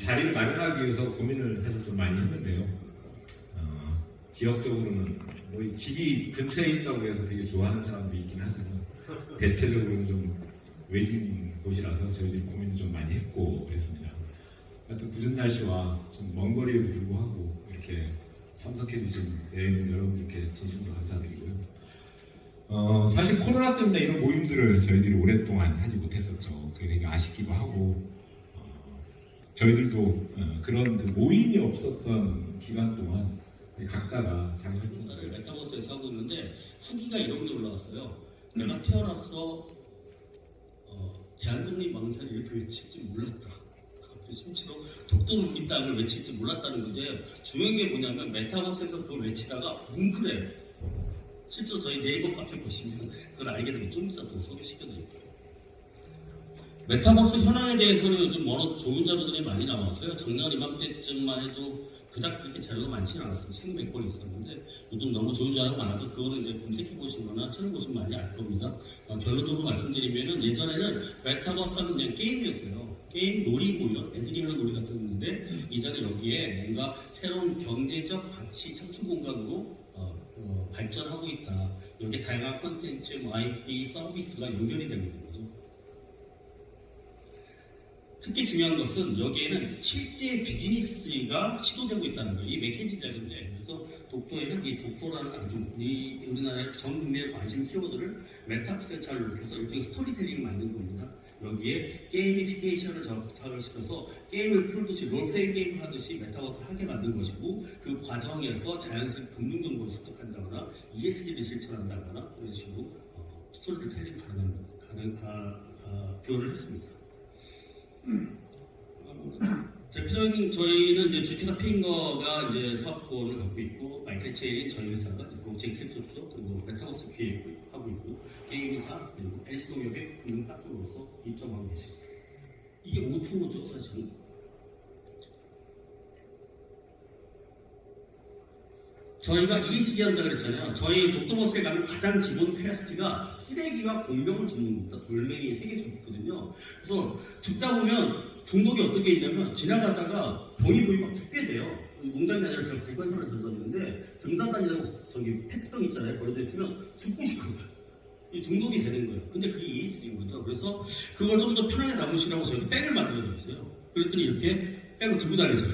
자리를 마련하기 위해서 고민을 사실 좀 많이 했는데요. 지역적으로는 뭐 집이 근처에 있다고 해서 되게 좋아하는 사람도 있긴 하지만 대체적으로는 좀 외진 곳이라서 저희들이 고민도 좀 많이 했고 그랬습니다. 하여튼 굳은 날씨와 좀 먼 거리에도 불구하고 이렇게 참석해 주신 내외분 여러분들께 진심으로 감사드리고요. 사실 코로나 때문에 이런 모임들을 저희들이 오랫동안 하지 못했었죠. 그게 되게 아쉽기도 하고 저희들도 그런 그 모임이 없었던 기간 동안 각자가 자기 활동을 메타버스에서 하고 있는데 후기가 이런 게 올라왔어요. 내가 태어나서 대한독립 망사를 이렇게 외칠 줄 몰랐다. 심지어 독도는 우리 땅을 외칠 줄 몰랐다는 건데 중요한 게 뭐냐면 메타버스에서 그걸 외치다가 뭉클해요. 실제로 저희 네이버 카페 보시면 그걸 알게 되면 좀 이따 또 소개시켜드릴게요. 메타버스 현황에 대해서는 요즘 좋은 자료들이 많이 나왔어요. 작년 이맘때쯤만 해도 그닥 그렇게 자료가 많지는 않았어요. 1,100건 있었는데 요즘 너무 좋은 자료가 많아서 그거는 이제 검색해 보시거나 찾아보시면 많이 알 겁니다. 결론적으로 말씀드리면은 예전에는 메타버스는 그냥 게임이었어요. 게임 놀이고요. 애들이 하는 놀이 같았는데 이전에 여기에 뭔가 새로운 경제적 가치 창출 공간으로 발전하고 있다. 여기에 다양한 콘텐츠, IP, 서비스가 연결이 되고 있는 거죠. 특히 중요한 것은 여기에는 실제 비즈니스가 시도되고 있다는 거예요. 이 맥켄지 자료인데 그래서 독도에는 이 독도라는 아주 우리나라의 전 국민의 관심 키워드를 메타버스에 잘 녹여서 일종의 스토리텔링을 만든 겁니다. 여기에 게이미피케이션을 접착을 시켜서 게임을 풀듯이 롤플레잉 게임을 하듯이 메타버스를 하게 만든 것이고 그 과정에서 자연스럽게 금융 정보를 습득한다거나 ESG를 실천한다거나 이런 식으로 스토리텔링 표현을 했습니다. 대표적인 저희는 이제 주테나 핑거가 이제 사업권을 갖고 있고 마이클 체인 저희 회사가 블록체인 캡처죠. 그리고 메타버스 기획하고 있고 게임사 그리고 NC농협의 금융 파트너로서 입점하고 계십니다. 이게 O2O죠 사실은. 저희가 ESG 한다고 그랬잖아요. 저희 독도버스에 가면 가장 기본 퀘스트가 쓰레기와 공병을 줍는 겁니다. 돌멩이 3개 줍거든요. 그래서 줍다 보면 중독이 어떻게 있냐면 지나가다가 보이 막 죽게 돼요. 농담이 아니라 제가 객관적으로 들었는데 등산 다니다가 저기 페트병 있잖아요. 버려져 있으면 죽고 싶거든요. 이 중독이 되는 거예요. 근데 그게 ESG인 거죠. 그래서 그걸 좀 더 편하게 담으시라고 저희가 백을 만들어줬어요. 그랬더니 이렇게 백을 들고 다니세요.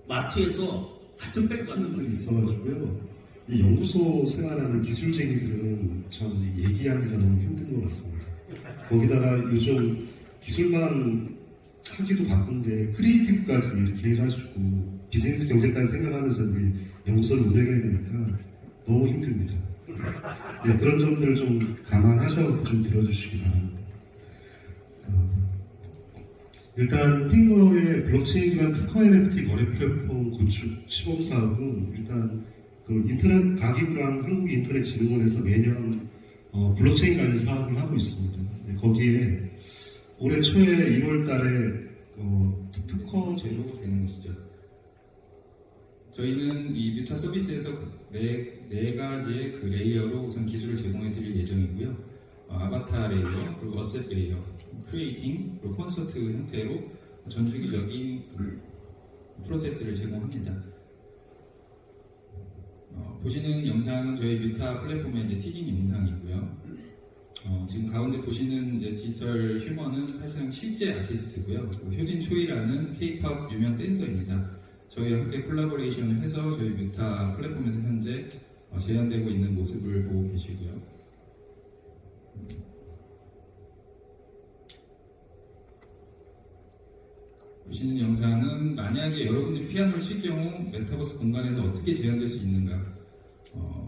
마트에서 같은 백 하는 분이 있어가지고요. 이 연구소 생활하는 기술쟁이들은 참 얘기하기가 너무 힘든 것 같습니다. 거기다가 요즘 기술만 하기도 바쁜데 크리에이티브까지 이렇게 해가지고 비즈니스 경제까지 생각하면서 연구소를 운영해야 되니까 너무 힘듭니다. 네, 그런 점들을 좀 감안하셔서 좀 들어주시기 바랍니다. 일단 핑거의 블록체인 기반 특허 NFT 거래 플랫폼 구축 시범 사업은 일단 그 인터넷 가기부랑 한국인터넷진흥원에서 매년 블록체인 관련 사업을 하고 있습니다. 네, 거기에 올해 초에 1월 달에 특허 제로 되는 것이죠. 저희는 이 뮤타 서비스에서 네 가지의 그 레이어로 우선 기술을 제공해 드릴 예정이고요. 아바타 레이어, 그리고 어셋 레이어, 크리에이팅, 그리고 콘서트 형태로 전 주기적인 그 프로세스를 제공합니다. 보시는 영상은 저희 뮤타 플랫폼의 이제 티징 영상이고요. 지금 가운데 보시는 이제 디지털 휴먼은 사실상 실제 아티스트고요. 효진 초이라는 K-pop 유명 댄서입니다. 저희와 함께 콜라보레이션을 해서 저희 뮤타 플랫폼에서 현재 재현되고 있는 모습을 보고 계시고요. 보시는 영상은 만약에 여러분들이 피아노를 칠 경우 메타버스 공간에서 어떻게 재현될 수 있는가,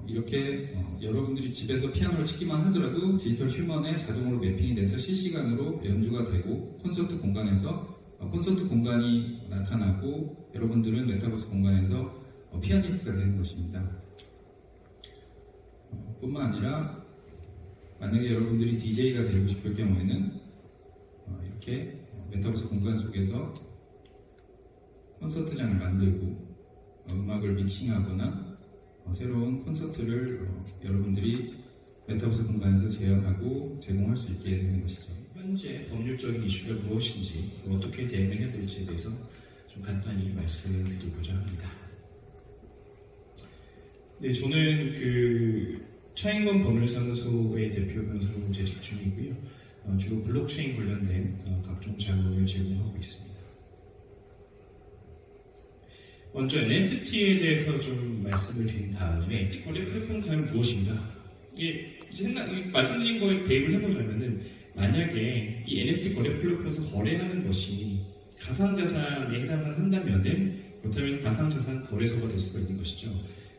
이렇게 여러분들이 집에서 피아노를 치기만 하더라도 디지털 휴먼에 자동으로 매핑이 돼서 실시간으로 연주가 되고 콘서트 공간에서 콘서트 공간이 나타나고 여러분들은 메타버스 공간에서 피아니스트가 되는 것입니다. 뿐만 아니라 만약에 여러분들이 DJ가 되고 싶을 경우에는 이렇게 메타버스 공간 속에서 콘서트장을 만들고 음악을 믹싱하거나 새로운 콘서트를 여러분들이 메타버스 공간에서 재현하고 제공할 수 있게 되는 것이죠. 현재 법률적인 이슈가 무엇인지 어떻게 대응해야 될지에 대해서 좀 간단히 말씀드리고자 합니다. 네, 저는 그 차인건 법률사무소의 대표 변호사로 재직 중이고요. 주로 블록체인 관련된 각종 자료를 제공하고 있습니다. 먼저 NFT에 대해서 좀 말씀을 드린 다음에 거래 플랫폼 과연 무엇인가? 이게 말씀드린 거에 대입을 해보자면은 만약에 이 NFT 거래 플랫폼에서 거래하는 것이 가상자산에 해당한다면은 그렇다면 가상자산 거래소가 될 수가 있는 것이죠.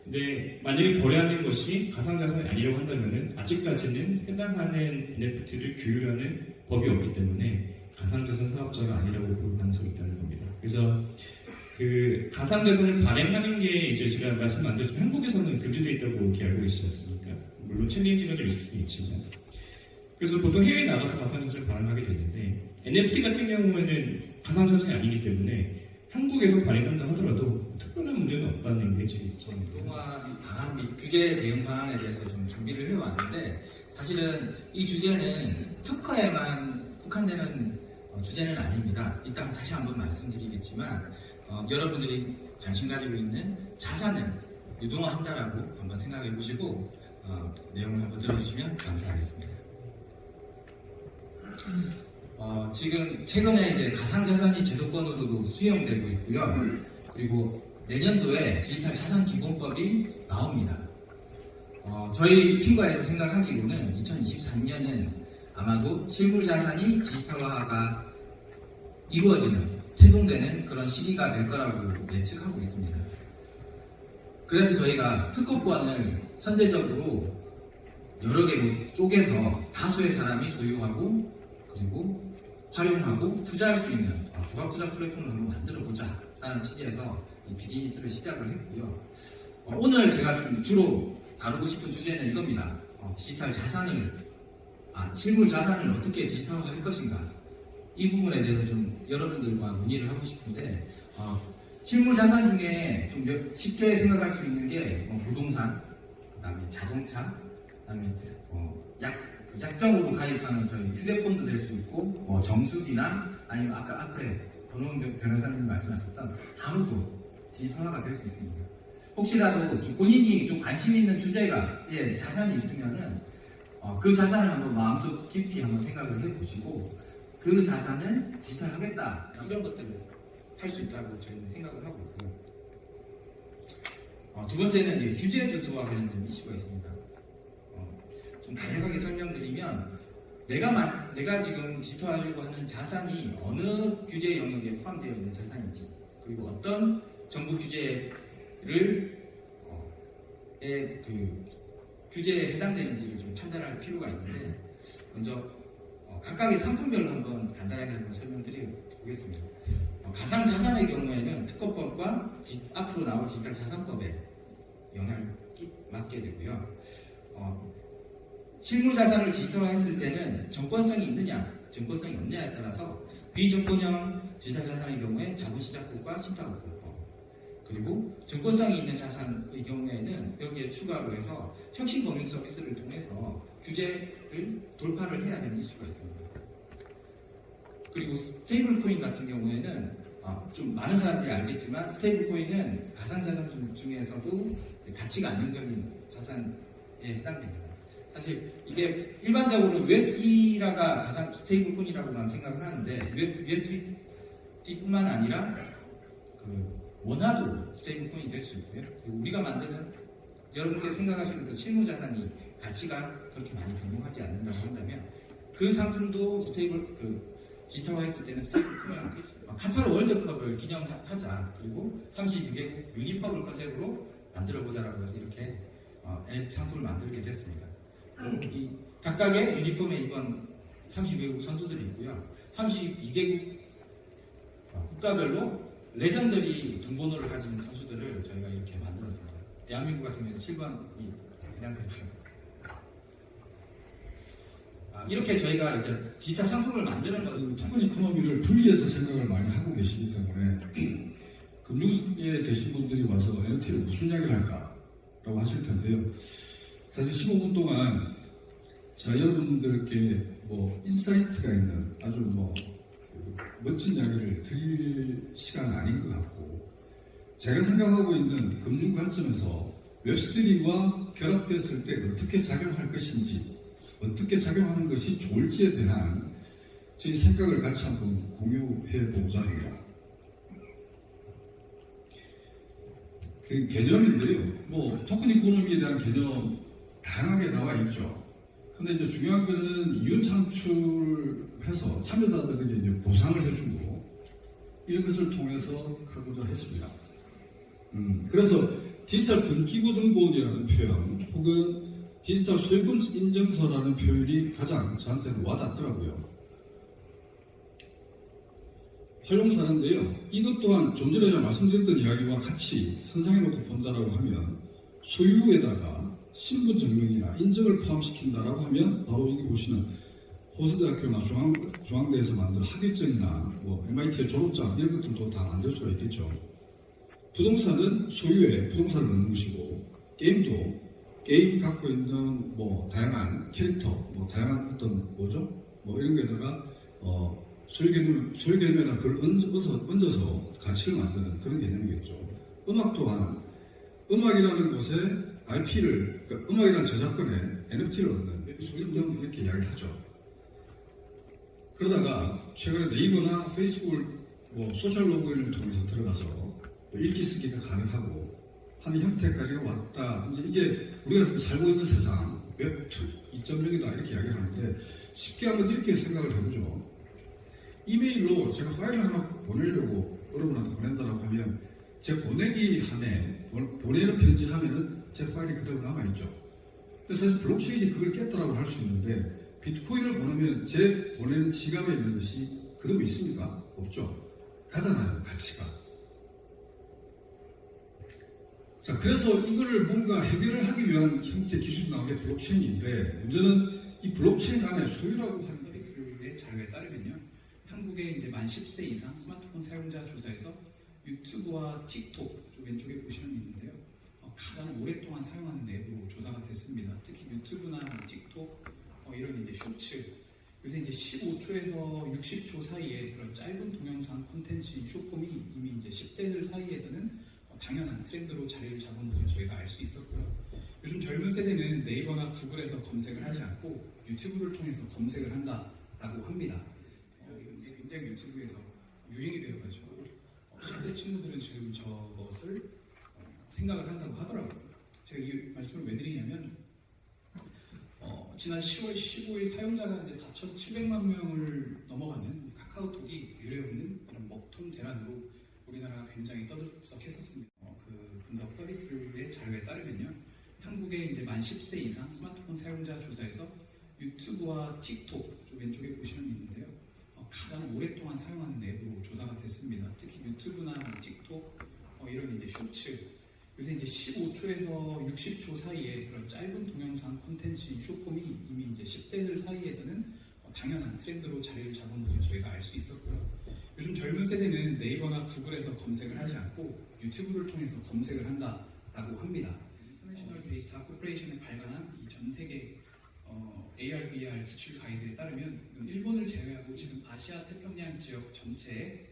근데 만약에 거래하는 것이 가상자산이 아니라고 한다면은 아직까지는 해당하는 NFT를 규율하는 법이 없기 때문에 가상자산 사업자가 아니라고 볼 가능성이 있다는 겁니다. 그래서 그 가상자산을 발행하는 게 이제 제가 말씀 안 드렸지만 한국에서는 금지되어 있다고 이렇게 알고 계시지 않습니까? 물론 챌린지가 좀 있을 수는 있지만 그래서 보통 해외에 나가서 가상자산을 발행하게 되는데 NFT 같은 경우에는 가상자산이 아니기 때문에 한국에서 발행한다 하더라도 특별한 문제는 없다는 게 제 입장입니다. 동화 방안 및 규제 대응 방안에 대해서 좀 준비를 해왔는데 사실은 이 주제는 특허에만 국한되는 주제는 아닙니다. 이따가 다시 한번 말씀드리겠지만 여러분들이 관심 가지고 있는 자산을 유동화한다라고 한번 생각해 보시고 내용을 한번 들어주시면 감사하겠습니다. 지금 최근에 이제 가상자산이 제도권으로도 수용되고 있고요. 그리고 내년도에 디지털 자산 기본법이 나옵니다. 저희 팀과에서 생각하기로는 2023년은 아마도 실물 자산이 디지털화가 이루어지는 태동되는 그런 시기가 될 거라고 예측하고 있습니다. 그래서 저희가 특허권을 선제적으로 여러 개로 쪼개서 다수의 사람이 소유하고 그리고 활용하고 투자할 수 있는 주각투자 플랫폼을 한번 만들어보자 라는 취지에서 이 비즈니스를 시작을 했고요. 오늘 제가 좀 주로 다루고 싶은 주제는 이겁니다. 디지털 자산을 실물 자산을 어떻게 디지털화할 것인가 이 부분에 대해서 좀 여러분들과 논의를 하고 싶은데 실물 자산 중에 좀 쉽게 생각할 수 있는 게 부동산, 그 다음에 자동차, 그 다음에 약정으로 가입하는 저희 휴대폰도 될 수 있고 정수기나 아니면 아까 앞에 권호은 변호사님이 말씀하셨던 단어도 디지털화가 될 수 있습니다. 혹시라도 좀 본인이 좀 관심 있는 주제가 자산이 있으면은 그 자산을 한번 마음속 깊이 한번 생각을 해보시고 그 자산을 디지털하겠다 이런 것들을 할 수 있다고 저희는 생각을 하고 있고요. 두 번째는 이제 규제 준수와 관련된 이슈가 있습니다. 좀 간략하게 설명드리면 내가 지금 디지털하려고 하는 자산이 어느 규제 영역에 포함되어 있는 자산인지 그리고 어떤 정부 규제를 규제에 해당되는지를 좀 판단할 필요가 있는데 먼저 각각의 상품별로 한번 간단하게 한번 설명드리겠습니다. 가상자산의 경우에는 특허법과 앞으로 나올 디지털 자산법에 영향을 맡게 되고요. 실물 자산을 디지털화했을 때는 정권성이 있느냐, 정권성이 없느냐에 따라서 비정권형 디지털 자산의 경우에 자본시장법과 신탁법법 그리고 정권성이 있는 자산의 경우에는 여기에 추가로 해서 혁신금융 서비스를 통해서 규제를 돌파를 해야 되는 이슈가 있습니다. 그리고 스테이블 코인 같은 경우에는 좀 많은 사람들이 알겠지만 스테이블 코인은 가상자산 중에서도 가치가 안정적인 자산에 해당됩니다. 사실 이게 일반적으로 USD라가 가상 스테이블 코인이라고만 생각을 하는데 USD뿐만 아니라 원화도 스테이블 코인이 될 수 있고요. 그리고 우리가 만드는 여러분께서 생각하시는 그 실무 자산이 가치가 그렇게 많이 변동하지 않는다고 한다면 그 상품도 디지털화했을 때는 스테이블 코인 카타르 월드컵을 기념하자 그리고 32개국 유니폼을 컨셉으로 만들어보자라고 해서 이렇게 상품을 만들게 됐습니다. 이 각각의 유니폼에 입은 32개국 선수들이 있고요. 32개국 국가별로 레전더리 등번호를 가진 선수들을 저희가 이렇게 만들었습니다. 대한민국 같은 경우는 7번이 해당되죠. 이렇게 저희가 이제 디지털 상품을 만드는 거예요. 토큰 이코노미를 분리해서 생각을 많이 하고 계시기 때문에 금융에 계신 분들이 와서 NFT를 무슨 이야기를 할까라고 하실 텐데요. 사실 15분 동안 여러분들께 인사이트가 있는 아주 멋진 이야기를 드릴 시간은 아닌 것 같고, 제가 생각하고 있는 금융 관점에서 웹3와 결합됐을 때 어떻게 작용할 것인지, 어떻게 작용하는 것이 좋을지에 대한 제 생각을 같이 한번 공유해 보고자 합니다. 그 개념인데요. 뭐 토큰 이코노미에 대한 개념 다양하게 나와 있죠. 근데 이제 중요한 거는 이윤 창출해서 참여자들에게 이제 보상을 해주고 이런 것을 통해서 하고자 했습니다. 그래서 디지털 등기부등본이라는 표현 혹은 디지털 세금 인증서라는 표현이 가장 저한테는 와닿더라고요. 활용사는데요. 이것 또한 좀 전에 말씀드렸던 이야기와 같이 선상해놓고 본다라고 하면 소유에다가 신분증명이나 인증을 포함시킨다라고 하면 바로 여기 보시는 호스대학교나 중앙대에서 만든 학위증이나 뭐 MIT의 졸업장 이런 것들도 다 만들 수가 있겠죠. 부동산은 소유에 부동산을 넣는 것이고 게임도 게임 갖고 있는 뭐 다양한 캐릭터, 뭐 다양한 어떤 뭐죠? 뭐 이런 거에다가 소유 개념에다 그걸 얹어서 가치를 만드는 그런 개념이겠죠. 음악 또한 음악이라는 곳에 IP를, 그러니까 음악이라는 저작권에 NFT를 얻는 소유권 이렇게 이야기를 하죠. 그러다가 최근에 네이버나 페이스북을 뭐 소셜 로그인을 통해서 들어가서 뭐 읽기 쓰기가 가능하고 하는 형태까지가 왔다. 이제 이게 우리가 살고 있는 세상 웹2 2.0이다 이렇게 이야기하는데 쉽게 한번 이렇게 생각을 해보죠. 이메일로 제가 파일을 하나 보내려고 여러분한테 보낸다고 하면 제 보내기 한에 보내는 편지 하면은 제 파일이 그대로 남아있죠. 그래서 사실 블록체인이 그걸 깼다라고 할 수 있는데 비트코인을 보내면 제 보내는 지갑에 있는 것이 그대로 있습니까? 없죠. 가잖아요. 가치가. 자, 그래서 이거를 뭔가 해결을 하기 위한 형태 기술이 나온 게 블록체인인데 문제는 이 블록체인 안에 소유라고 하는 서비스의 자료에 따르면요. 한국의 이제 만 10세 이상 스마트폰 사용자 조사에서 유튜브와 틱톡 왼쪽에 보시면 있는데요. 가장 오랫동안 사용하는 앱으로 조사가 됐습니다. 특히 유튜브나 틱톡 이런 이제 쇼츠 요새 이제 15초에서 60초 사이에 그런 짧은 동영상 콘텐츠 쇼폼이 이미 이제 10대들 사이에서는 당연한 트렌드로 자리를 잡은 것을 저희가 알 수 있었고요. 요즘 젊은 세대는 네이버나 구글에서 검색을 하지 않고 유튜브를 통해서 검색을 한다라고 합니다. 이게 굉장히 유튜브에서 유행이 되어가지고 10대 친구들은 지금 저것을 생각을 한다고 하더라고요. 제가 이 말씀을 왜 드리냐면 지난 10월 15일 사용자가 이제 4,700만 명을 넘어가는 카카오톡이 유례없는 이런 먹통 대란으로 우리나라가 굉장히 떠들썩했었습니다. 그 분석 서비스의 자료에 따르면요. 한국의 이제 만 10세 이상 스마트폰 사용자 조사에서 유튜브와 틱톡 왼쪽에 보시면 있는데요. 가장 오랫동안 사용하는 앱으로 조사가 됐습니다. 특히 유튜브나 틱톡 이런 이제 쇼츠 요새 이제 15초에서 60초 사이에 그런 짧은 동영상 콘텐츠 쇼폼이 이미 이제 10대들 사이에서는 당연한 트렌드로 자리를 잡은 것을 저희가 알 수 있었고요. 요즘 젊은 세대는 네이버나 구글에서 검색을 하지 않고 유튜브를 통해서 검색을 한다라고 합니다. 인터내셔널 데이터 코퍼레이션에 발간한 이 전 세계 AR, VR 지출 가이드에 따르면 일본을 제외하고 지금 아시아 태평양 지역 전체의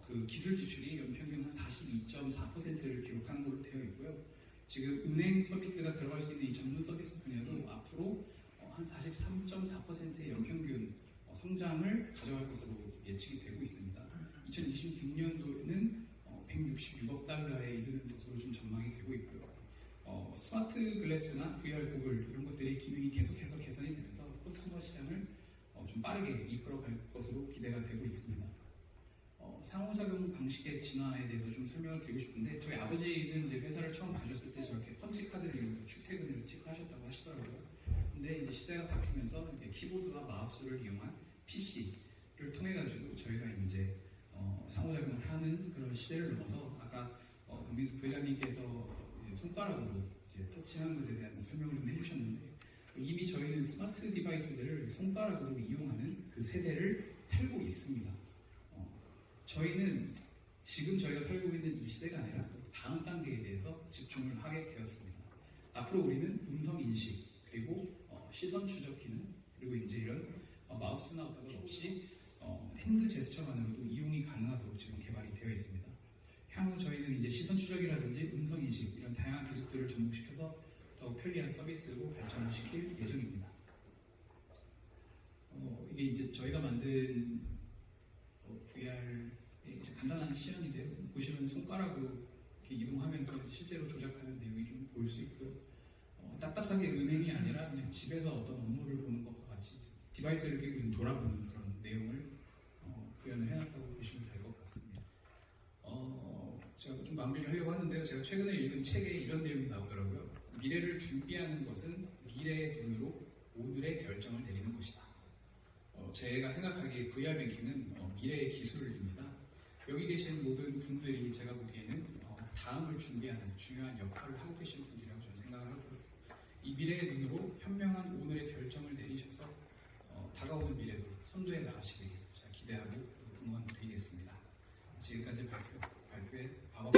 그 기술 지출이 연평균 한 42.4%를 기록하는 걸로 되어 있고요. 지금 은행 서비스가 들어갈 수 있는 이 전문 서비스 분야도 앞으로 한 43.4%의 연평균 성장을 가져갈 것으로 예측이 되고 있습니다. 2026년도에는 166억 달러에 이르는 것으로 좀 전망이 되고 있고요. 스마트 글래스나 VR 고글 이런 것들이 기능이 계속해서 개선이 되면서 컨슈머 시장을 좀 빠르게 이끌어갈 것으로 기대가 되고 있습니다. 상호작용 방식의 진화에 대해서 좀 설명을 드리고 싶은데 저희 아버지는 이제 회사를 처음 가셨을 때 저렇게 펀치카드를 이용해서 출퇴근을 체크하셨다고 하시더라고요. 근데 이제 시대가 바뀌면서 이제 키보드와 마우스를 이용한 PC를 통해 가지고 저희가 이제 상호작용을 하는 그런 시대를 넘어서 아까 강민수 부회장님께서 손가락으로 이제 터치하는 것에 대한 설명을 좀 해주셨는데 이미 저희는 스마트 디바이스들을 손가락으로 이용하는 그 세대를 살고 있습니다. 저희는 지금 저희가 살고 있는 이 시대가 아니라 다음 단계에 대해서 집중을 하게 되었습니다. 앞으로 우리는 음성 인식 그리고 시선 추적 기능 그리고 이제 이런 마우스나 버튼 없이 핸드 제스처만으로도 이용이 가능하도록 지금 개발이 되어 있습니다. 향후 저희는 이제 시선 추적이라든지 음성 인식 이런 다양한 기술들을 접목시켜서 더욱 편리한 서비스로 발전을 시킬 예정입니다. 이게 이제 저희가 만든 VR의 이제 간단한 시연인데요. 보시면 손가락으로 이렇게 이동하면서 실제로 조작하는 내용이 좀 보일 수 있고요. 딱딱하게 은행이 아니라 그냥 집에서 어떤 업무를 보는 것과 같이 디바이스를 끼고 좀 돌아보는 그런 내용을 구현을 해놨다고 보시면 될 것 같습니다. 제가 좀 마무리를 하려고 하는데요. 제가 최근에 읽은 책에 이런 내용이 나오더라고요. 미래를 준비하는 것은 미래의 눈으로 오늘의 결정을 내리는 것이다. 제가 생각하기에 VR 뱅킹은 미래의 기술입니다. 여기 계신 모든 분들이 제가 보기에는 다음을 준비하는 중요한 역할을 하고 계신 분들이라고 저는 생각을 하고요. 이 미래의 눈으로 현명한 오늘의 결정을 내리셔서 다가오는 미래도 선도해 나가시길 제가 기대하고 응원드리겠습니다. 지금까지 발표에 박업